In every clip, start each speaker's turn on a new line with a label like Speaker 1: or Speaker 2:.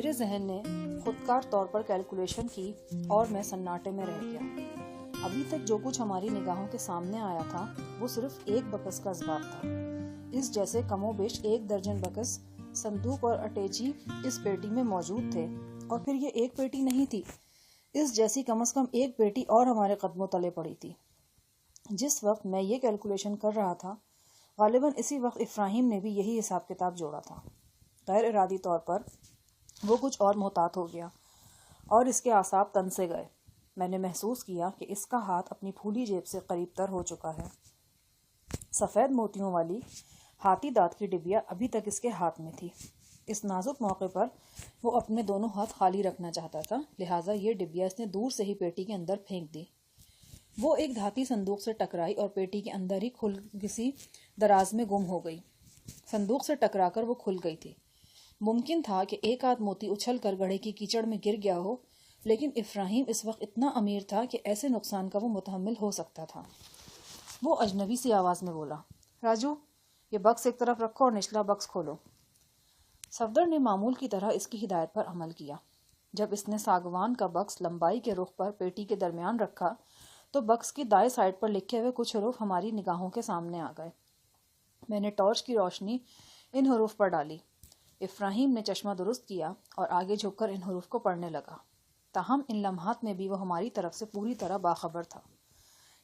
Speaker 1: میرے ذہن نے خودکار طور پر کیلکولیشن کی اور میں سناٹے میں رہ گیا۔ ابھی تک جو کچھ ہماری نگاہوں کے سامنے آیا تھا وہ صرف ایک بکس کا اسباب تھا۔ اس جیسے کم و بیش 1 درجن بکس، صندوق اور اٹیچی اس پیٹی میں موجود تھے، اور پھر یہ ایک پیٹی نہیں تھی، اس جیسی کم از کم ایک پیٹی اور ہمارے قدموں تلے پڑی تھی۔ جس وقت میں یہ کیلکولیشن کر رہا تھا، غالباً اسی وقت افراہیم نے بھی یہی حساب کتاب جوڑا تھا۔ غیر ارادی طور پر وہ کچھ اور محتاط ہو گیا اور اس کے اعصاب تن سے گئے۔ میں نے محسوس کیا کہ اس کا ہاتھ اپنی پھولی جیب سے قریب تر ہو چکا ہے۔ سفید موتیوں والی ہاتھی دانت کی ڈبیا ابھی تک اس کے ہاتھ میں تھی۔ اس نازک موقع پر وہ اپنے دونوں ہاتھ خالی رکھنا چاہتا تھا، لہٰذا یہ ڈبیا اس نے دور سے ہی پیٹی کے اندر پھینک دی۔ وہ ایک دھاتی صندوق سے ٹکرائی اور پیٹی کے اندر ہی کسی دراز میں گم ہو گئی۔ صندوق سے ٹکرا کر وہ کھل گئی تھی۔ ممکن تھا کہ ایک آدھ موتی اچھل کر گڑھے کی کیچڑ میں گر گیا ہو، لیکن افراہیم اس وقت اتنا امیر تھا کہ ایسے نقصان کا وہ متحمل ہو سکتا تھا۔ وہ اجنبی سی آواز میں بولا، راجو، یہ بکس ایک طرف رکھو اور نچلا بکس کھولو۔ صفدر نے معمول کی طرح اس کی ہدایت پر عمل کیا۔ جب اس نے ساگوان کا بکس لمبائی کے رخ پر پیٹی کے درمیان رکھا تو بکس کی دائیں سائڈ پر لکھے ہوئے کچھ حروف ہماری نگاہوں کے سامنے آ گئے۔ میں نے ٹارچ کی روشنی ان حروف پر ڈالی۔ افراہیم نے چشمہ درست کیا اور آگے جھک کر ان حروف کو پڑھنے لگا۔ تاہم ان لمحات میں بھی وہ ہماری طرف سے پوری طرح باخبر تھا۔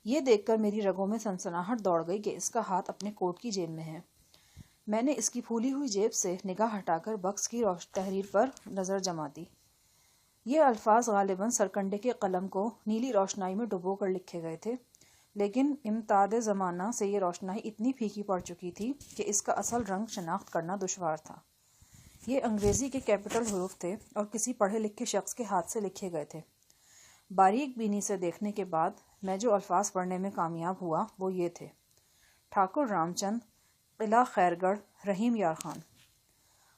Speaker 1: یہ دیکھ کر میری رگوں میں سنسناہٹ دوڑ گئی کہ اس کا ہاتھ اپنے کوٹ کی جیب میں ہے۔ میں نے اس کی پھولی ہوئی جیب سے نگاہ ہٹا کر بکس کی تحریر پر نظر جما دی۔ یہ الفاظ غالباً سرکنڈے کے قلم کو نیلی روشنائی میں ڈبو کر لکھے گئے تھے، لیکن امتداد زمانہ سے یہ روشنائی اتنی پھیکی پڑ چکی تھی کہ اس کا اصل رنگ شناخت کرنا دشوار تھا۔ یہ انگریزی کے کیپٹل حروف تھے اور کسی پڑھے لکھے شخص کے ہاتھ سے لکھے گئے تھے۔ باریک بینی سے دیکھنے کے بعد میں جو الفاظ پڑھنے میں کامیاب ہوا وہ یہ تھے: ٹھاکر رام چند، قلعہ خیر گڑھ، رحیم یار خان۔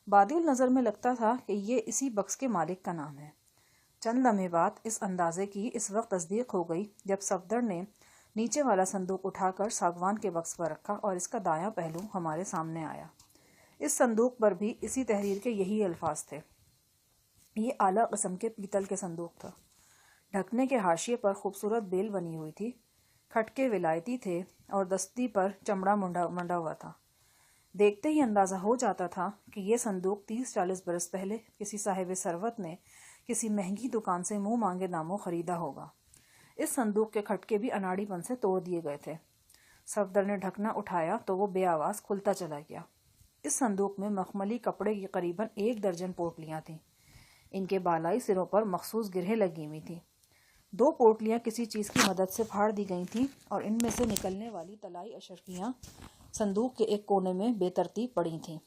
Speaker 1: بادل نظر میں لگتا تھا کہ یہ اسی بکس کے مالک کا نام ہے۔ چند لمحے بعد اس اندازے کی اس وقت تصدیق ہو گئی جب صفدر نے نیچے والا صندوق اٹھا کر ساگوان کے بکس پر رکھا اور اس کا دایاں پہلو ہمارے سامنے آیا۔ اس صندوق پر بھی اسی تحریر کے یہی الفاظ تھے۔ یہ اعلیٰ قسم کے پیتل کے صندوق تھا۔ ڈھکنے کے حاشیے پر خوبصورت بیل بنی ہوئی تھی، کھٹکے ولایتی تھے اور دستی پر چمڑا منڈا ہوا تھا۔ دیکھتے ہی اندازہ ہو جاتا تھا کہ یہ صندوق 30-40 برس پہلے کسی صاحب ثروت نے کسی مہنگی دکان سے منہ مانگے داموں خریدا ہوگا۔ اس صندوق کے کھٹکے بھی اناڑی پن سے توڑ دیے گئے تھے۔ صفدر نے ڈھکنا اٹھایا تو وہ بے آواز کھلتا چلا گیا۔ اس صندوق میں مخملی کپڑے کی قریباً 1 درجن پوٹلیاں تھیں۔ ان کے بالائی سروں پر مخصوص گرہیں لگی ہوئی تھیں۔ 2 پوٹلیاں کسی چیز کی مدد سے پھاڑ دی گئی تھیں اور ان میں سے نکلنے والی طلائی اشرفیاں صندوق کے ایک کونے میں بے ترتیب پڑی تھیں۔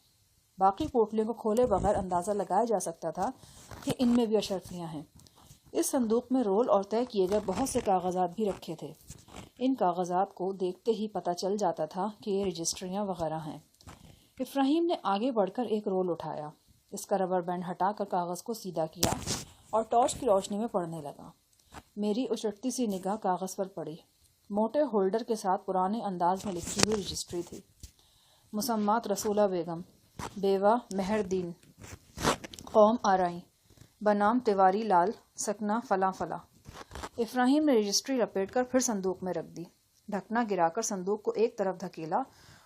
Speaker 1: باقی پوٹلیوں کو کھولے بغیر اندازہ لگایا جا سکتا تھا کہ ان میں بھی اشرفیاں ہیں۔ اس صندوق میں رول اور طے کیے گئے بہت سے کاغذات بھی رکھے تھے۔ ان کاغذات کو دیکھتے ہی پتہ چل جاتا تھا کہ یہ رجسٹریاں وغیرہ ہیں۔ افراہیم نے آگے بڑھ کر ایک رول اٹھایا، اس کا ربر بینڈ ہٹا کر کاغذ کو سیدھا کیا اور ٹارچ کی روشنی میں پڑھنے لگا۔ میری اچٹتی سی نگاہ کاغذ پر پڑی۔ موٹے ہولڈر کے ساتھ پرانے انداز میں لکھی ہوئی رجسٹری تھی: مسمات رسولہ بیگم، بیوہ مہر دین، قوم آرائی، بنام تیواری لال، سکنہ فلاں فلاں۔ افراہیم نے رجسٹری لپیٹ کر پھر صندوق میں رکھ دی، ڈھکنا گرا کر صندوق کو ایک طرف دھکیلا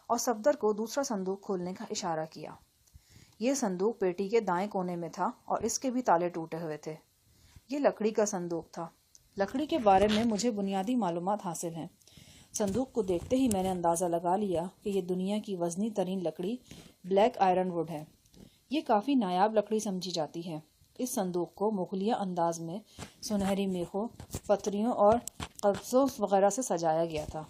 Speaker 1: اور صفدر کو دوسرا صندوق کھولنے کا اشارہ کیا۔ یہ صندوق پیٹی کے دائیں کونے میں تھا اور اس کے بھی تالے ٹوٹے ہوئے تھے۔ یہ لکڑی کا صندوق تھا۔ لکڑی کے بارے میں مجھے بنیادی معلومات حاصل ہیں۔ صندوق کو دیکھتے ہی میں نے اندازہ لگا لیا کہ یہ دنیا کی وزنی ترین لکڑی بلیک آئرن ووڈ ہے۔ یہ کافی نایاب لکڑی سمجھی جاتی ہے۔ اس صندوق کو مغلیہ انداز میں سنہری میخوں، پتریوں اور قبضوں وغیرہ سے سجایا گیا تھا۔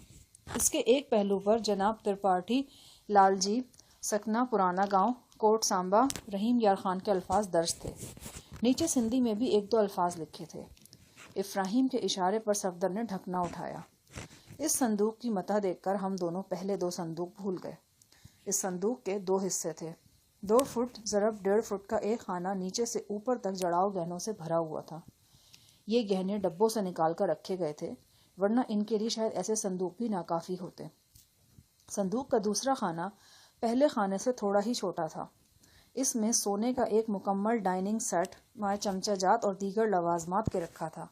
Speaker 1: اس کے ایک پہلو پر جناب ترپاٹھی لال جی، سکنہ پرانا گاؤں، کوٹ سانبا، رحیم یار خان کے الفاظ درج تھے۔ نیچے سندھی میں بھی 1-2 الفاظ لکھے تھے۔ افراہیم کے اشارے پر صفدر نے ڈھکنا اٹھایا۔ اس صندوق کی متح دیکھ کر ہم دونوں پہلے 2 صندوق بھول گئے۔ اس صندوق کے 2 حصے تھے۔ 2 فٹ ضرب 1.5 فٹ کا ایک خانہ نیچے سے اوپر تک جڑاؤ گہنوں سے بھرا ہوا تھا۔ یہ گہنے ڈبوں سے نکال کر رکھے گئے تھے، ورنہ ان کے لیے شاید ایسے صندوق بھی ناکافی ہوتے۔ صندوق کا دوسرا خانہ پہلے خانے سے تھوڑا ہی چھوٹا تھا۔ اس میں سونے کا ایک مکمل ڈائننگ سیٹ مائع چمچہ جات اور دیگر لوازمات کے رکھا تھا۔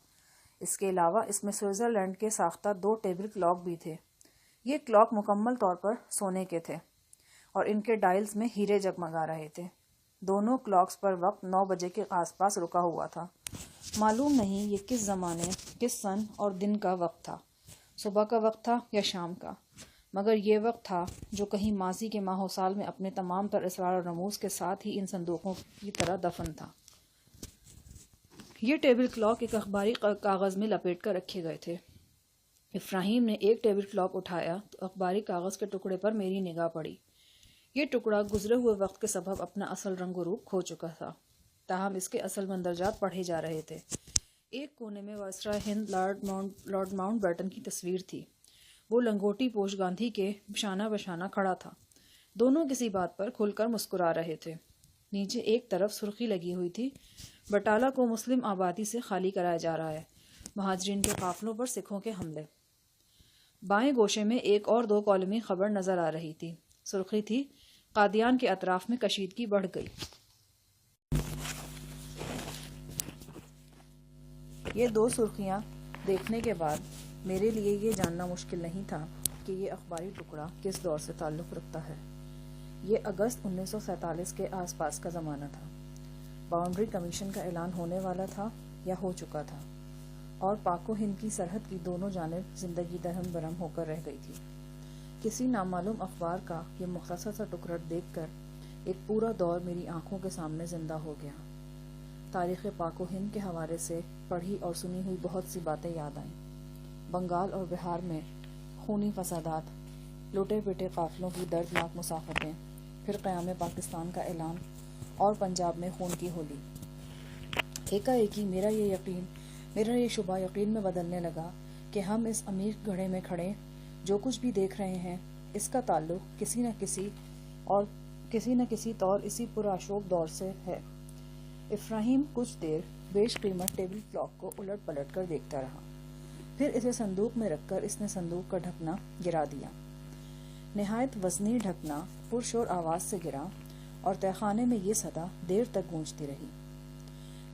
Speaker 1: اس کے علاوہ اس میں سوئٹزرلینڈ کے ساختہ 2 ٹیبل کلاک بھی تھے۔ یہ کلاک مکمل طور پر سونے کے تھے اور ان کے ڈائلز میں ہیرے جگمگا رہے تھے۔ دونوں کلاکس پر وقت 9 بجے کے آس پاس رکا ہوا تھا۔ معلوم نہیں یہ کس زمانے، کس سن اور دن کا وقت تھا، صبح کا وقت تھا یا شام کا، مگر یہ وقت تھا جو کہیں ماضی کے ماہ و سال میں اپنے تمام تر اسرار و رموز کے ساتھ ہی ان صندوقوں کی طرح دفن تھا۔ یہ ٹیبل کلاک ایک اخباری کاغذ میں لپیٹ کر رکھے گئے تھے۔ ابراہیم نے ایک ٹیبل کلاک اٹھایا تو اخباری کاغذ کے ٹکڑے پر میری نگاہ پڑی۔ یہ ٹکڑا گزرے ہوئے وقت کے سبب اپنا اصل رنگ و روپ کھو چکا تھا، تاہم اس کے اصل مندرجات پڑھے جا رہے تھے۔ ایک کونے میں وائسرائے ہند لارڈ ماؤنٹ بیٹن کی تصویر تھی۔ وہ لنگوٹی پوش گاندھی کے شانہ بشانہ کھڑا تھا۔ دونوں کسی بات پر کھل کر مسکرا رہے تھے۔ نیچے ایک طرف سرخی لگی ہوئی تھی، بٹالہ کو مسلم آبادی سے خالی کرایا جا رہا ہے، مہاجرین کے قافلوں پر سکھوں کے حملے۔ بائیں گوشے میں ایک اور 2 کالمی خبر نظر آ رہی تھی۔ سرخی تھی، قادیان کے اطراف میں کشیدگی بڑھ گئی۔ یہ 2 سرخیاں دیکھنے کے بعد میرے لیے یہ جاننا مشکل نہیں تھا کہ یہ اخباری ٹکڑا کس دور سے تعلق رکھتا ہے۔ یہ اگست 1947 کے آس پاس کا زمانہ تھا۔ باؤنڈری کمیشن کا اعلان ہونے والا تھا یا ہو چکا تھا، اور پاک و ہند کی سرحد کی دونوں جانب زندگی درہم برہم ہو کر رہ گئی تھی۔ کسی نامعلوم اخبار کا یہ مختصر سا ٹکڑا دیکھ کر ایک پورا دور میری آنکھوں کے سامنے زندہ ہو گیا۔ تاریخ پاک و ہند کے حوالے سے پڑھی اور سنی ہوئی بہت سی باتیں یاد آئیں۔ بنگال اور بہار میں خونی فسادات، لوٹے پٹے قافلوں کی دردناک مسافتیں، پھر قیام پاکستان کا اعلان، اور پنجاب میں خون کی ہولی۔ ایک میرا یہ شبہ یقین میں بدلنے لگا کہ ہم اس عمیق گڑھے میں کھڑے جو کچھ بھی دیکھ رہے ہیں، اس کا تعلق کسی نہ کسی طور اسی پرآشوب دور سے ہے۔ ابراہیم کچھ دیر بیش قیمت ٹیبل کلاک کو الٹ پلٹ کر دیکھتا رہا، پھر اسے صندوق میں رکھ کر اس نے صندوق کا ڈھکنا گرا دیا۔ نہایت وزنی ڈھکنا پرشور آواز سے گرا اور تہخانے میں یہ صدا دیر تک گونجتی رہی۔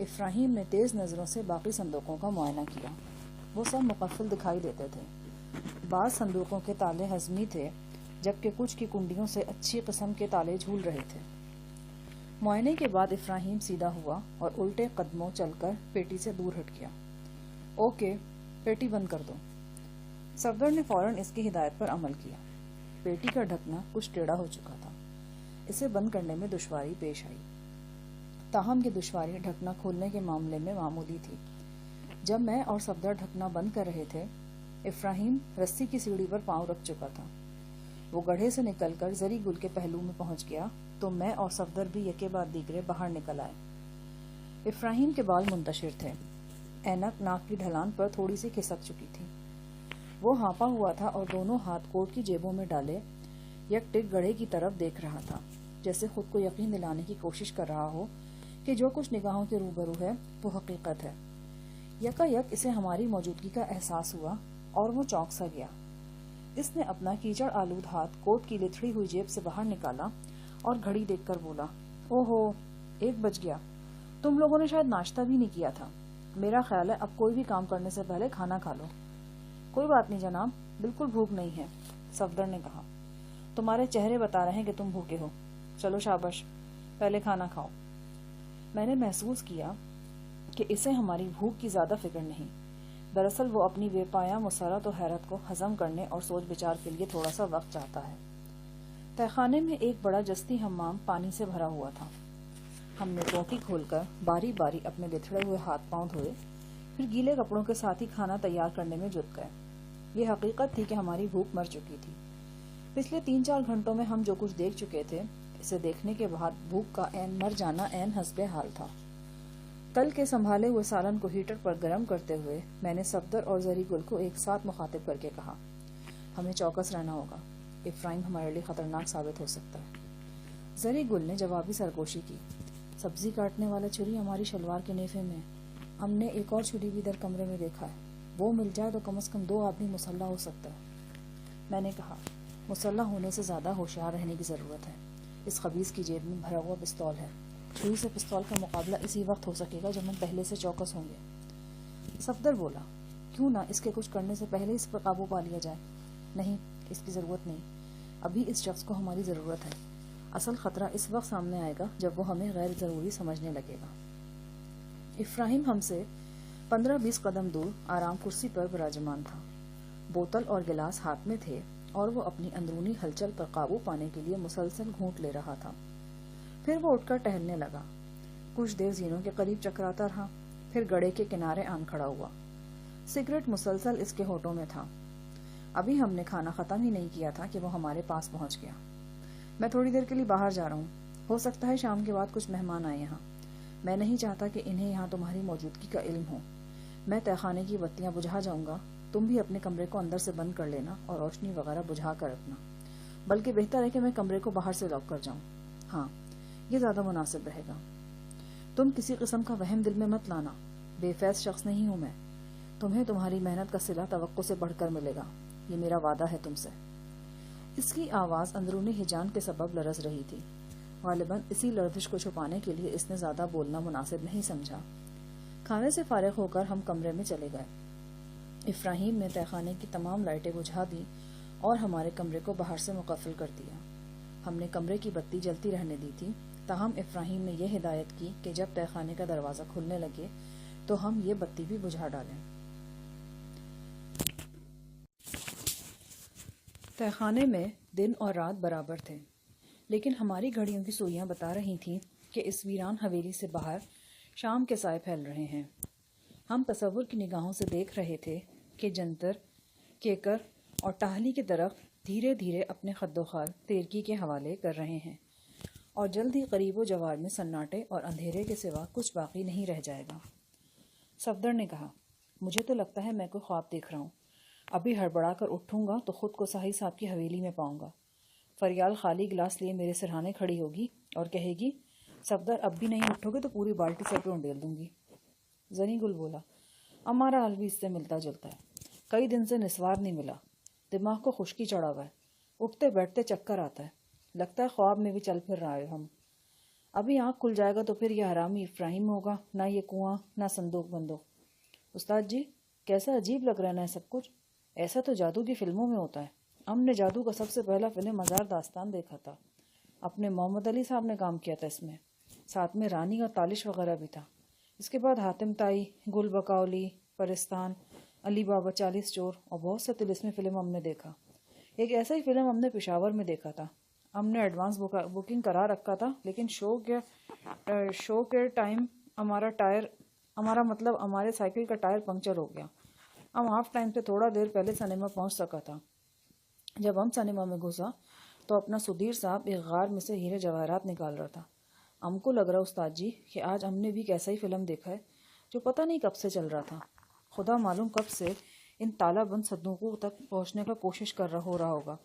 Speaker 1: ابراہیم نے تیز نظروں سے باقی صندوقوں کا معائنہ کیا۔ وہ سب مقفل دکھائی دیتے تھے۔ بعض صندوقوں کے تالے ہضمی تھے، جبکہ کچھ کی کنڈیوں سے اچھی قسم کے تالے جھول رہے تھے۔ معائنے کے بعد ابراہیم سیدھا ہوا اور الٹے قدموں چل کر پیٹی سے دور ہٹ گیا۔ اوکے، پیٹی بند کر دو۔ صفدر نے فوراً اس کی ہدایت پر عمل کیا۔ پیٹی کا ڈھکنا کچھ ٹیڑھا ہو چکا تھا، اسے بند کرنے میں دشواری پیش آئی، تاہم یہ دشواری ڈھکنا کھولنے کے معاملے میں معمولی تھی۔ جب میں اور صفدر ڈھکنا بند کر رہے تھے، ابراہیم رسی کی سیڑھی پر پاؤں رکھ چکا تھا۔ وہ گڑھے سے نکل کر زری گل کے پہلو میں پہنچ گیا تو میں اور صفدر بھی یکے بعد دیگرے باہر نکل آئے۔ ابراہیم کے بال منتشر تھے، اینک ناک کی ڈھلان پر تھوڑی سی کھسک چکی تھی۔ وہ ہانپا ہوا تھا اور دونوں ہاتھ کوٹ کی جیبوں میں ڈالے یک ٹک گڑھے کی طرف دیکھ رہا تھا، جیسے خود کو یقین دلانے کی کوشش کر رہا ہو کہ جو کچھ نگاہوں کے روبرو ہے وہ حقیقت ہے۔ یکا یک اسے ہماری موجودگی کا احساس ہوا اور وہ چونک سا گیا۔ اس نے اپنا کیچڑ آلود ہاتھ کوٹ کی لتھڑی ہوئی جیب سے باہر نکالا اور گھڑی دیکھ کر بولا، اوہو، 1 بج گیا۔ تم لوگوں نے شاید ناشتہ بھی نہیں کیا تھا۔ میرا خیال ہے اب کوئی بھی کام کرنے سے پہلے کھانا کھا لو۔ کوئی بات نہیں جناب، بالکل بھوک نہیں ہے، صفدر نے کہا۔ تمہارے چہرے بتا رہے ہیں کہ تم بھوکے ہو۔ چلو شاباش، پہلے کھانا کھاؤ۔ میں نے محسوس کیا کہ اسے ہماری بھوک کی زیادہ فکر نہیں، دراصل وہ اپنی بے پایہ مسرت و حیرت کو ہضم کرنے اور سوچ بچار کے لیے تھوڑا سا وقت چاہتا ہے۔ تہخانے میں ایک بڑا جستی حمام پانی سے بھرا ہوا تھا۔ ہم نے ٹوٹی کھول کر باری باری اپنے بتھڑے ہوئے ہاتھ پاؤں دھوئے، پھر گیلے کپڑوں کے ساتھ ہی کھانا تیار کرنے میں جٹ گئے۔ یہ حقیقت تھی کہ ہماری بھوک مر چکی تھی۔ پچھلے 3-4 گھنٹوں میں ہم جو کچھ دیکھ چکے تھے، اسے دیکھنے کے بعد بھوک کا مر جانا عین حسب حال تھا۔ کل کے سنبھالے ہوئے سالن کو ہیٹر پر گرم کرتے ہوئے میں نے صفدر اور زری گل کو ایک ساتھ مخاطب کر کے کہا، ہمیں چوکس رہنا ہوگا، ابراہیم ہمارے لیے خطرناک ثابت ہو سکتا ہے۔ زری گل نے جوابی سرگوشی کی، سبزی کاٹنے والا چھری ہماری شلوار کے نیفے میں، ہم نے ایک اور چھری بھی در کمرے میں دیکھا ہے، وہ مل جائے تو کم از کم 2 آدمی مسلح ہو سکتا ہے۔ میں نے کہا، مسلح ہونے سے زیادہ ہوشیار رہنے کی ضرورت ہے۔ اس خبیث کی جیب میں بھرا ہوا پستول ہے. چھری سے پستول کا مقابلہ اسی وقت ہو سکے گا جب ہم پہلے سے چوکس ہوں گے. صفدر بولا, کیوں نہ اس کے کچھ کرنے سے پہلے اس پر قابو پا لیا جائے. نہیں, اس کی ضرورت نہیں. ابھی اس شخص کو ہماری ضرورت ہے. اصل خطرہ اس وقت سامنے آئے گا جب وہ ہمیں غیر ضروری سمجھنے لگے گا. افراہیم ہم سے 15-20 قدم دور آرام کرسی پر براجمان تھا. بوتل اور گلاس ہاتھ میں تھے اور وہ اپنی اندرونی ہلچل پر قابو پانے کے لیے مسلسل گھونٹ لے رہا تھا. پھر وہ اٹھ کر ٹہلنے لگا. کچھ دیر زینوں کے قریب چکراتا رہا, پھر گڑھے کے کنارے آن کھڑا ہوا. سگریٹ مسلسل اس کے ہونٹوں میں تھا. ابھی ہم نے کھانا ختم ہی نہیں کیا تھا کہ وہ ہمارے پاس پہنچ گیا. میں تھوڑی دیر کے لیے باہر جا رہا ہوں. ہو سکتا ہے شام کے بعد کچھ مہمان آئے یہاں. میں نہیں چاہتا کہ انہیں یہاں تمہاری موجودگی کا علم ہو. میں تہہ خانے کی بتیاں بجھا جاؤں گا. تم بھی اپنے کمرے کو اندر سے بند کر لینا اور روشنی وغیرہ بجھا کر رکھنا. بلکہ بہتر ہے کہ میں کمرے کو باہر سے لاک کر جاؤں. ہاں, یہ زیادہ مناسب رہے گا. تم کسی قسم کا وہم دل میں مت لانا. بے فیض شخص نہیں ہوں میں. تمہیں تمہاری محنت کا صلہ توقع سے بڑھ کر ملے گا. یہ میرا وعدہ ہے تم سے. اس کی آواز اندرونی ہیجان کے سبب لرز رہی تھی. غالباً اسی لرزش کو چھپانے کے لیے اس نے زیادہ بولنا مناسب نہیں سمجھا. کھانے سے فارغ ہو کر ہم کمرے میں چلے گئے. افراہیم نے تہہ خانے کی تمام لائٹیں بجھا دی اور ہمارے کمرے کو باہر سے مقفل کر دیا. ہم نے کمرے کی بتی جلتی رہنے دی تھی, تاہم افراہیم نے یہ ہدایت کی کہ جب تہہ خانے کا دروازہ کھلنے لگے تو ہم یہ بتی بھی بجھا ڈالیں. تہہ خانے میں دن اور رات برابر تھے, لیکن ہماری گھڑیوں کی سوئیاں بتا رہی تھیں کہ اس ویران حویلی سے باہر شام کے سائے پھیل رہے ہیں. ہم تصور کی نگاہوں سے دیکھ رہے تھے کہ جنتر, کیکر اور ٹاہلی کے درخت دھیرے دھیرے اپنے خد و خال تیرکی کے حوالے کر رہے ہیں, اور جلد ہی قریب و جوار میں سناٹے اور اندھیرے کے سوا کچھ باقی نہیں رہ جائے گا. صفدر نے کہا, مجھے تو لگتا ہے میں کوئی خواب دیکھ رہا ہوں. ابھی ہڑبڑا کر اٹھوں گا تو خود کو ساحل صاحب کی حویلی میں پاؤں گا. فریال خالی گلاس لیے میرے سرہانے کھڑی ہوگی اور کہے گی, صفدر اب بھی نہیں اٹھو گے تو پوری بالٹی سر پہ انڈیل دوں گی. زنی گل بولا, ہمارا حال بھی اس سے ملتا جلتا ہے. کئی دن سے نسوار نہیں ملا. دماغ کو خشکی چڑھا ہوا ہے. اٹھتے بیٹھتے چکر آتا ہے. لگتا ہے خواب میں بھی چل پھر رہا ہے ہم. ابھی آنکھ کھل جائے گا تو پھر یہ حرامی افراہیم ہوگا, نہ یہ کنواں نہ صندوق بندوق. استاد جی, کیسا عجیب لگ رہا ہے نا سب کچھ. ایسا تو جادو کی فلموں میں ہوتا ہے. ہم نے جادو کا سب سے پہلا فلم مزار داستان دیکھا تھا. اپنے محمد علی صاحب نے کام کیا تھا اس میں. ساتھ میں رانی اور تالش وغیرہ بھی تھا. اس کے بعد حاتم تائی, گل بکاولی, پرستان, علی بابا 40 چور اور بہت سے طلسمی فلم ہم نے دیکھا. ایک ایسا ہی فلم ہم نے پشاور میں دیکھا تھا. ہم نے ایڈوانس بکنگ کرا رکھا تھا, لیکن شو کے ٹائم ہمارے سائیکل کا ٹائر پنکچر ہو گیا. ہم ہاف ٹائم سے تھوڑا دیر پہلے سنیما پہنچ سکا تھا. جب ہم سنیما میں گھسا تو اپنا سدھیر صاحب ایک غار میں سے ہیرے جواہرات نکال رہا تھا. ہم کو لگ رہا استاد جی کہ آج ہم نے بھی ایک ایسا ہی فلم دیکھا ہے جو پتہ نہیں کب سے چل رہا تھا. خدا معلوم کب سے ان تالا بند صندوقوں تک پہنچنے کا کوشش ہو رہا ہوگا.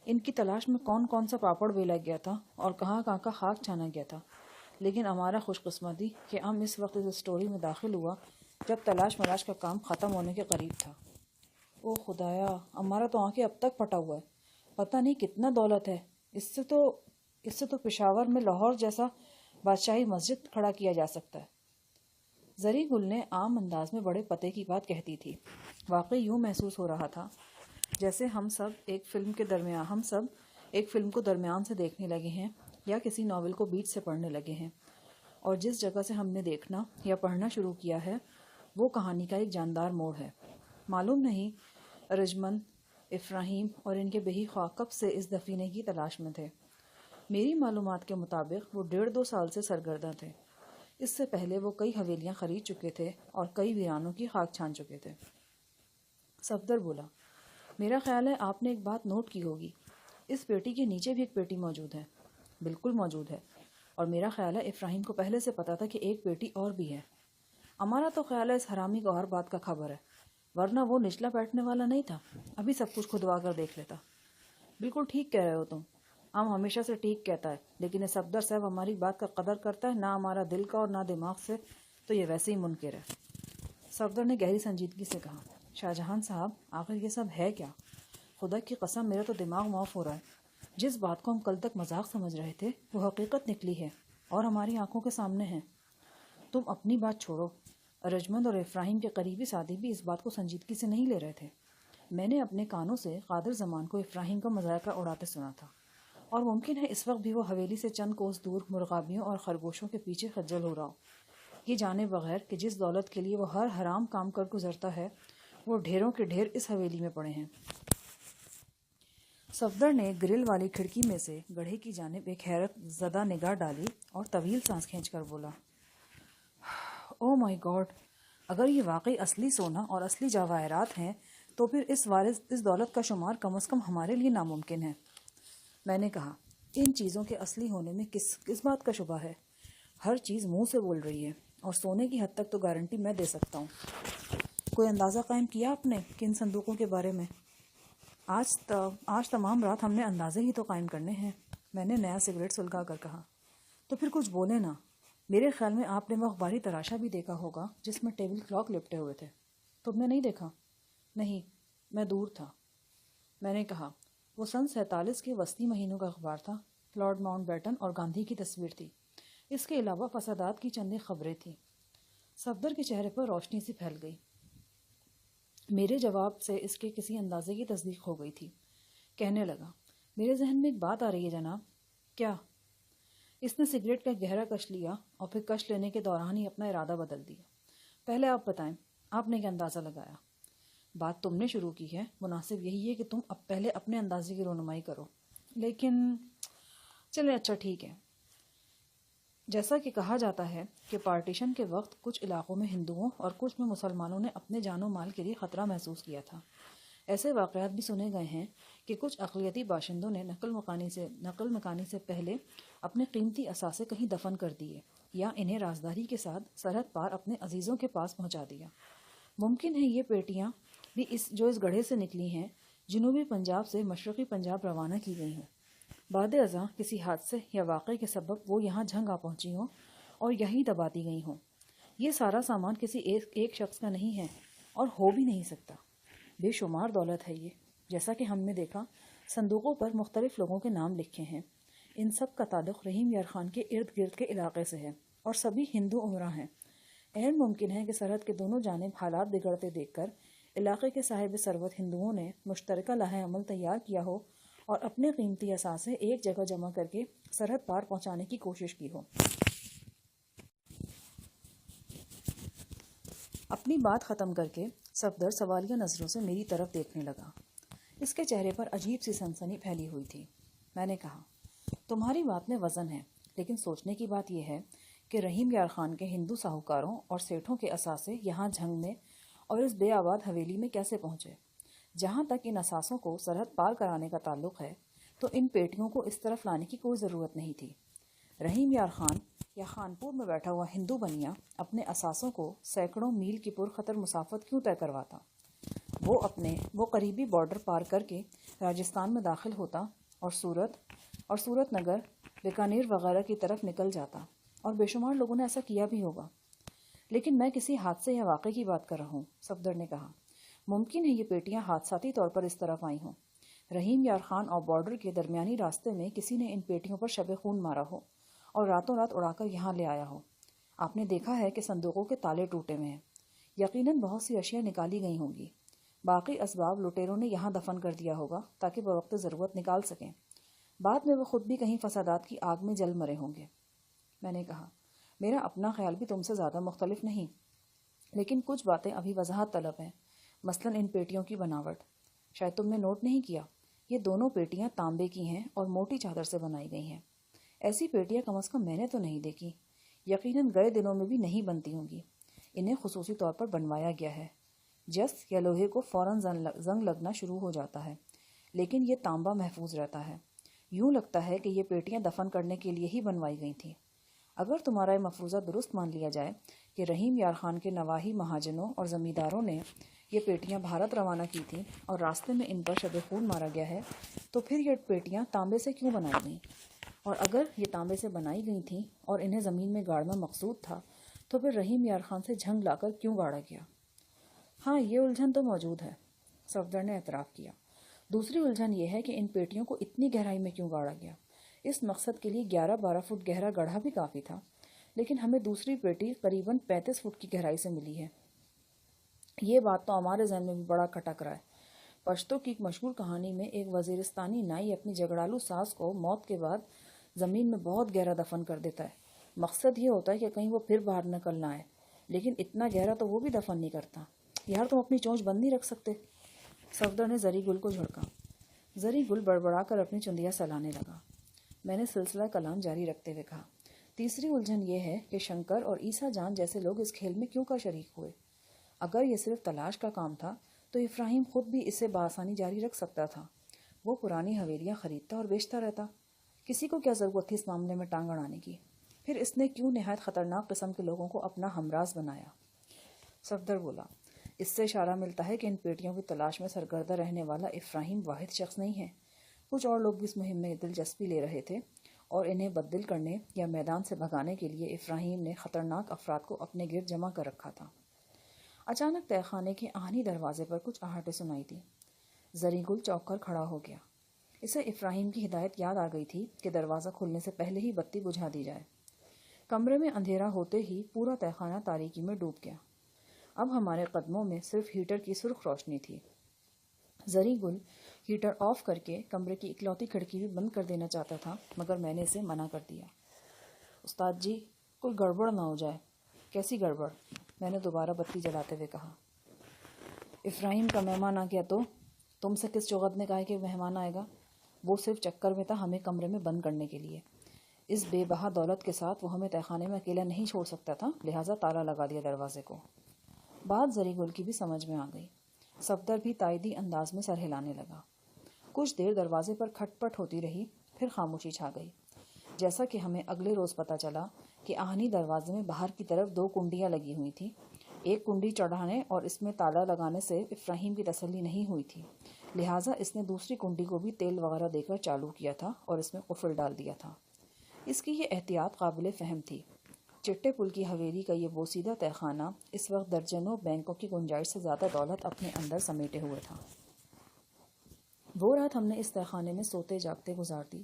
Speaker 1: ان کی تلاش میں کون کون سا پاپڑ بیلا گیا تھا اور کہاں کہاں کا خاک چھانا گیا تھا. لیکن ہمارا خوش قسمتی کہ ہم اس وقت اس اسٹوری میں داخل ہوا جب تلاش ملاش کا کام ختم ہونے کے قریب تھا. او خدایا, ہمارا تو آنکھیں اب تک پھٹا ہوا ہے. پتہ نہیں کتنا دولت ہے. اس سے تو پشاور میں لاہور جیسا بادشاہی مسجد کھڑا کیا جا سکتا ہے. زری گل نے عام انداز میں بڑے پتے کی بات کہتی تھی. واقعی یوں محسوس ہو رہا تھا جیسے ہم سب ایک فلم کو درمیان سے دیکھنے لگے ہیں یا کسی ناول کو بیچ سے پڑھنے لگے ہیں, اور جس جگہ سے ہم نے دیکھنا یا پڑھنا شروع کیا ہے وہ کہانی کا ایک جاندار موڑ ہے. معلوم نہیں رجمن, افراہیم اور ان کے بہی خواہ کب سے اس دفینے کی تلاش میں تھے. میری معلومات کے مطابق وہ 1.5-2 سال سے سرگرداں تھے. اس سے پہلے وہ کئی حویلیاں خرید چکے تھے اور کئی ویرانوں کی خاک چھان چکے تھے. صفدر بولا, میرا خیال ہے آپ نے ایک بات نوٹ کی ہوگی. اس پیٹی کے نیچے بھی ایک پیٹی موجود ہے. بالکل موجود ہے, اور میرا خیال ہے افراہیم کو پہلے سے پتا تھا کہ ایک پیٹی اور بھی ہے. ہمارا تو خیال ہے اس حرامی کو ہر بات کا خبر ہے, ورنہ وہ نچلا بیٹھنے والا نہیں تھا. ابھی سب کچھ کھدوا کر دیکھ لیتا. بالکل ٹھیک کہہ رہے ہو تم. ہم ہمیشہ سے ٹھیک کہتا ہے, لیکن یہ صفدر صاحب ہماری بات کا قدر کرتا ہے, نہ ہمارا دل کا اور نہ دماغ سے, تو یہ ویسے ہی منکر ہے. صفدر نے گہری سنجیدگی سے کہا, شاہ جہان صاحب, آخر یہ سب ہے کیا؟ خدا کی قسم میرا تو دماغ معاف ہو رہا ہے. جس بات کو ہم کل تک مذاق سمجھ رہے تھے وہ حقیقت نکلی ہے اور ہماری آنکھوں کے سامنے ہے۔ تم اپنی بات چھوڑو، ارجمند اور افراہیم کے قریبی ساتھی بھی اس بات کو سنجیدگی سے نہیں لے رہے تھے۔ میں نے اپنے کانوں سے قادر زمان کو افراہیم کا مذاکرہ اڑاتے سنا تھا، اور ممکن ہے اس وقت بھی وہ حویلی سے چند کوس دور مرغابیوں اور خرگوشوں کے پیچھے خجل ہو رہا ہو، یہ جانے بغیر کہ جس دولت کے لیے وہ ہر حرام کام کر گزرتا ہے وہ ڈھیروں کے ڈھیر اس حویلی میں پڑے ہیں۔ صفدر نے گرل والی کھڑکی میں سے گڑھے کی جانب ایک حیرت زدہ نگاہ ڈالی اور طویل سانس کھینچ کر بولا، او مائی گاڈ، اگر یہ واقعی اصلی سونا اور اصلی جواہرات ہیں تو پھر اس دولت کا شمار کم از کم ہمارے لیے ناممکن ہے۔ میں نے کہا، ان چیزوں کے اصلی ہونے میں کس بات کا شبہ ہے؟ ہر چیز منہ سے بول رہی ہے، اور سونے کی حد تک تو گارنٹی میں دے سکتا ہوں۔ کوئی اندازہ قائم کیا آپ نے کہ ان صندوقوں کے بارے میں؟ آج تمام رات ہم نے اندازے ہی تو قائم کرنے ہیں، میں نے نیا سگریٹ سلگا کر کہا۔ تو پھر کچھ بولے نا، میرے خیال میں آپ نے وہ اخباری تراشا بھی دیکھا ہوگا جس میں ٹیبل کلاک لپٹے ہوئے تھے۔ تم نے نہیں دیکھا؟ نہیں، میں دور تھا۔ میں نے کہا، وہ سن 47 کے وسطی مہینوں کا اخبار تھا، لارڈ ماؤنٹ بیٹن اور گاندھی کی تصویر تھی، اس کے علاوہ فسادات کی چند خبریں تھیں۔ صفدر کے چہرے پر روشنی سی پھیل گئی۔ میرے جواب سے اس کے کسی اندازے کی تصدیق ہو گئی تھی۔ کہنے لگا، میرے ذہن میں ایک بات آ رہی ہے جناب۔ کیا؟ اس نے سگریٹ کا گہرا کش لیا اور پھر کش لینے کے دوران ہی اپنا ارادہ بدل دیا۔ پہلے آپ بتائیں، آپ نے کیا اندازہ لگایا؟ بات تم نے شروع کی ہے، مناسب یہی ہے کہ تم اب پہلے اپنے اندازے کی رونمائی کرو۔ لیکن چلیں، اچھا ٹھیک ہے۔ جیسا کہ کہا جاتا ہے کہ پارٹیشن کے وقت کچھ علاقوں میں ہندوؤں اور کچھ میں مسلمانوں نے اپنے جان و مال کے لیے خطرہ محسوس کیا تھا۔ ایسے واقعات بھی سنے گئے ہیں کہ کچھ اقلیتی باشندوں نے نقل مکانی سے پہلے اپنے قیمتی اثاثے کہیں دفن کر دیے یا انہیں رازداری کے ساتھ سرحد پار اپنے عزیزوں کے پاس پہنچا دیا۔ ممکن ہے یہ پیٹیاں بھی جو اس گڑھے سے نکلی ہیں جنوبی پنجاب سے مشرقی پنجاب روانہ کی گئی ہوں۔ بعد ازاں کسی حادثے یا واقعے کے سبب وہ یہاں جھنگ آ پہنچی ہوں اور یہیں دبا دی گئی ہوں۔ یہ سارا سامان کسی ایک شخص کا نہیں ہے اور ہو بھی نہیں سکتا۔ بے شمار دولت ہے یہ، جیسا کہ ہم نے دیکھا صندوقوں پر مختلف لوگوں کے نام لکھے ہیں۔ ان سب کا تعلق رحیم یار خان کے ارد گرد کے علاقے سے ہے اور سبھی ہندو عمرہ ہیں۔ عین ممکن ہے کہ سرحد کے دونوں جانب حالات بگڑتے دیکھ کر علاقے کے صاحب ثروت ہندوؤں نے مشترکہ لائحہ عمل تیار کیا ہو اور اپنے قیمتی اثاثے ایک جگہ جمع کر کے سرحد پار پہنچانے کی کوشش کی ہو۔ اپنی بات ختم کر کے صفدر سوالیہ نظروں سے میری طرف دیکھنے لگا۔ اس کے چہرے پر عجیب سی سنسنی پھیلی ہوئی تھی۔ میں نے کہا، تمہاری بات میں وزن ہے، لیکن سوچنے کی بات یہ ہے کہ رحیم یار خان کے ہندو ساہوکاروں اور سیٹھوں کے اثاثے یہاں جھنگ میں اور اس بے آباد حویلی میں کیسے پہنچے؟ جہاں تک ان اثاثوں کو سرحد پار کرانے کا تعلق ہے تو ان پیٹیوں کو اس طرف لانے کی کوئی ضرورت نہیں تھی۔ رحیم یار خان یا خانپور میں بیٹھا ہوا ہندو بنیا اپنے اثاثوں کو سینکڑوں میل کی پرخطر مسافت کیوں طے کرواتا؟ وہ قریبی بارڈر پار کر کے راجستھان میں داخل ہوتا اور سورت نگر، بیکانیر وغیرہ کی طرف نکل جاتا، اور بے شمار لوگوں نے ایسا کیا بھی ہوگا۔ لیکن میں کسی حادثے یا واقعے کی بات کر رہا ہوں، صفدر نے کہا۔ ممکن ہے یہ پیٹیاں حادثاتی طور پر اس طرف آئی ہوں۔ رحیم یار خان اور بارڈر کے درمیانی راستے میں کسی نے ان پیٹیوں پر شب خون مارا ہو اور راتوں رات اڑا کر یہاں لے آیا ہو۔ آپ نے دیکھا ہے کہ صندوقوں کے تالے ٹوٹے ہوئے ہیں، یقیناً بہت سی اشیاء نکالی گئی ہوں گی۔ باقی اسباب لٹیروں نے یہاں دفن کر دیا ہوگا تاکہ بوقت ضرورت نکال سکیں۔ بعد میں وہ خود بھی کہیں فسادات کی آگ میں جل مرے ہوں گے۔ میں نے کہا، میرا اپنا خیال بھی تم سے زیادہ مختلف نہیں، لیکن کچھ باتیں ابھی وضاحت طلب ہیں۔ مثلاً ان پیٹیوں کی بناوٹ، شاید تم نے نوٹ نہیں کیا، یہ دونوں پیٹیاں تانبے کی ہیں اور موٹی چادر سے بنائی گئی ہیں۔ ایسی پیٹیاں کم از کم میں نے تو نہیں دیکھی، یقیناً گئے دنوں میں بھی نہیں بنتی ہوں گی۔ انہیں خصوصی طور پر بنوایا گیا ہے۔ جس یا لوہے کو فوراً زنگ لگنا شروع ہو جاتا ہے، لیکن یہ تانبا محفوظ رہتا ہے۔ یوں لگتا ہے کہ یہ پیٹیاں دفن کرنے کے لیے ہی بنوائی گئی تھیں۔ اگر تمہارا یہ مفروضہ درست مان لیا جائے کہ رحیم یار خان کے نواحی مہاجنوں اور زمینداروں نے یہ پیٹیاں بھارت روانہ کی تھیں اور راستے میں ان پر شب خون مارا گیا ہے، تو پھر یہ پیٹیاں تانبے سے کیوں بنائی گئیں؟ اور اگر یہ تانبے سے بنائی گئی تھیں اور انہیں زمین میں گاڑنا مقصود تھا، تو پھر رحیم یار خان سے جھنگ لا کر کیوں گاڑا گیا؟ ہاں، یہ الجھن تو موجود ہے، صفدر نے اعتراف کیا۔ دوسری الجھن یہ ہے کہ ان پیٹیوں کو اتنی گہرائی میں کیوں گاڑا گیا؟ اس مقصد کے لیے 11-12 فٹ گہرا گڑھا بھی کافی تھا، لیکن ہمیں دوسری پیٹی قریباً 35 فٹ کی گہرائی سے ملی ہے۔ یہ بات تو ہمارے ذہن میں بھی بڑا کھٹک رہا ہے۔ پشتو کی ایک مشہور کہانی میں ایک وزیرستانی نائی اپنی جگڑالو ساس کو موت کے بعد زمین میں بہت گہرا دفن کر دیتا ہے۔ مقصد یہ ہوتا ہے کہ کہیں وہ پھر باہر نکل نہ آئے، لیکن اتنا گہرا تو وہ بھی دفن نہیں کرتا۔ یار تم اپنی چونچ بند نہیں رکھ سکتے؟ صفدر نے زری گل کو جھڑکا۔ زری گل بڑبڑا کر اپنی چندیاں سلانے لگا۔ میں نے سلسلہ کلام جاری رکھتے ہوئے کہا، تیسری الجھن یہ ہے کہ شنکر اور عیسیٰ جان جیسے لوگ اس کھیل میں کیوں کا شریک ہوئے؟ اگر یہ صرف تلاش کا کام تھا تو ابراہیم خود بھی اسے بآسانی جاری رکھ سکتا تھا۔ وہ پرانی حویلیاں خریدتا اور بیچتا رہتا۔ کسی کو کیا ضرورت تھی اس معاملے میں ٹانگ اڑانے کی؟ پھر اس نے کیوں نہایت خطرناک قسم کے لوگوں کو اپنا ہمراز بنایا؟ صفدر بولا، اس سے اشارہ ملتا ہے کہ ان پیٹیوں کی تلاش میں سرگردہ رہنے والا ابراہیم واحد شخص نہیں ہے۔ کچھ اور لوگ بھی اس مہم میں دلچسپی لے رہے تھے اور انہیں بددل کرنے یا میدان سے بھگانے کے لیے ابراہیم نے خطرناک افراد کو اپنے گرد جمع کر رکھا تھا۔ اچانک تہہ خانے کے آہنی دروازے پر کچھ آہٹیں سنائی تھی۔ زری گل چونک کر کھڑا ہو گیا۔ اسے ابراہیم کی ہدایت یاد آ گئی تھی کہ دروازہ کھلنے سے پہلے ہی بتی بجھا دی جائے۔ کمرے میں اندھیرا ہوتے ہی پورا تہہ خانہ تاریکی میں ڈوب گیا۔ اب ہمارے قدموں میں صرف ہیٹر کی سرخ روشنی تھی۔ زری گل ہیٹر آف کر کے کمرے کی اکلوتی کھڑکی بھی بند کر دینا چاہتا تھا، مگر میں نے اسے منع کر دیا۔ استاد جی، کوئی گڑبڑ نہ ہو جائے۔ کیسی گڑبڑ؟ میں نے دوبارہ بتی جلاتے ہوئے کہا۔ ابراہیم کا مہمان آ گیا تو تم سے کس چغت نے کہا کہ مہمان آئے گا؟ وہ صرف چکر میں تھا ہمیں کمرے میں بند کرنے کے لیے۔ اس بے بہا دولت کے ساتھ وہ ہمیں تہہ خانے میں اکیلا نہیں چھوڑ سکتا تھا، لہٰذا تالا لگا دیا دروازے کو۔ بات زری گل کی بھی سمجھ میں آ گئی۔ صفدر بھی تائیدی انداز میں سر ہلانے لگا۔ کچھ دیر دروازے پر کھٹ پٹ ہوتی رہی، پھر خاموشی چھا گئی۔ جیسا کہ ہمیں اگلے روز پتہ چلا کہ آہنی دروازے میں باہر کی طرف 2 کنڈیاں لگی ہوئی تھیں۔ ایک کنڈی چڑھانے اور اس میں تالا لگانے سے ابراہیم کی تسلی نہیں ہوئی تھی، لہٰذا اس نے دوسری کنڈی کو بھی تیل وغیرہ دے کر چالو کیا تھا اور اس میں قفل ڈال دیا تھا۔ اس کی یہ احتیاط قابل فہم تھی۔ چٹے پل کی حویلی کا یہ بوسیدہ تہہ خانہ اس وقت درجنوں بینکوں کی گنجائش سے زیادہ دولت اپنے اندر سمیٹے ہوئے تھا۔ وہ رات ہم نے اس تہہ خانے میں سوتے جاگتے گزار دی۔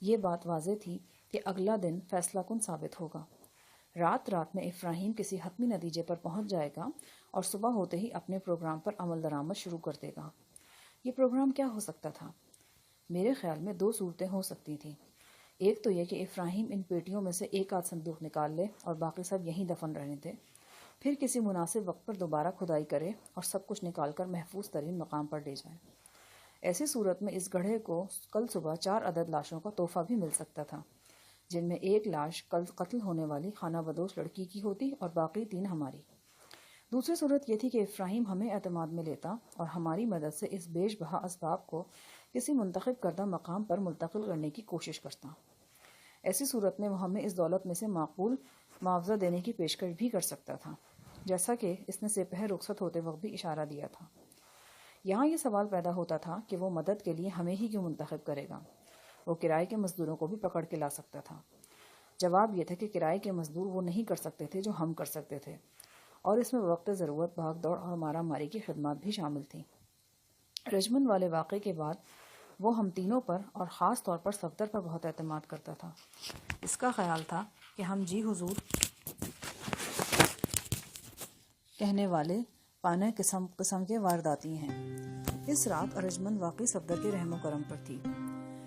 Speaker 1: یہ بات واضح تھی کہ اگلا دن فیصلہ کن ثابت ہوگا۔ رات میں ابراہیم کسی حتمی نتیجے پر پہنچ جائے گا اور صبح ہوتے ہی اپنے پروگرام پر عمل درآمد شروع کر دے گا۔ یہ پروگرام کیا ہو سکتا تھا؟ میرے خیال میں 2 صورتیں ہو سکتی تھیں۔ ایک تو یہ کہ ابراہیم ان پیٹیوں میں سے ایک آدھ صندوق نکال لے اور باقی سب یہیں دفن رہنے دے، پھر کسی مناسب وقت پر دوبارہ کھدائی کرے اور سب کچھ نکال کر محفوظ ترین مقام پر لے جائے۔ ایسی صورت میں اس گڑھے کو کل صبح 4 عدد لاشوں کا تحفہ بھی مل سکتا تھا، جن میں ایک لاش کل قتل ہونے والی خانہ بدوش لڑکی کی ہوتی اور باقی 3 ہماری۔ دوسری صورت یہ تھی کہ ابراہیم ہمیں اعتماد میں لیتا اور ہماری مدد سے اس بیش بہا اسباب کو کسی منتخب کردہ مقام پر منتقل کرنے کی کوشش کرتا۔ ایسی صورت میں وہ ہمیں اس دولت میں سے معقول معاوضہ دینے کی پیشکش بھی کر سکتا تھا، جیسا کہ اس نے سپہر رخصت ہوتے وقت بھی اشارہ دیا تھا۔ یہاں یہ سوال پیدا ہوتا تھا کہ وہ مدد کے لیے ہمیں ہی کیوں منتخب کرے گا؟ وہ کرائے کے مزدوروں کو بھی پکڑ کے لا سکتا تھا۔ جواب یہ تھا کہ کرائے کے مزدور وہ نہیں کر سکتے تھے جو ہم کر سکتے تھے، اور اس میں وقت ضرورت بھاگ دوڑ اور مارا ماری کی خدمات بھی شامل تھیں۔ رجمن والے واقعے کے بعد وہ ہم تینوں پر اور خاص طور پر صفدر پر بہت اعتماد کرتا تھا۔ اس کا خیال تھا کہ ہم جی حضور کہنے والے پانے قسم کے وارداتی ہیں۔ اس رات ارجمند واقعی صفدر کے رحم و کرم پر تھی۔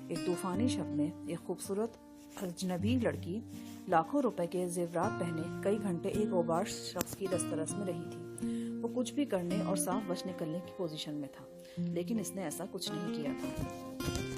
Speaker 1: ایک طوفانی شب میں ایک خوبصورت اجنبی لڑکی لاکھوں روپے کے زیورات پہنے کئی گھنٹے ایک اوباش شخص کی دسترس میں رہی تھی۔ وہ کچھ بھی کرنے اور صاف بچ نکلنے کی پوزیشن میں تھا، لیکن اس نے ایسا کچھ نہیں کیا تھا۔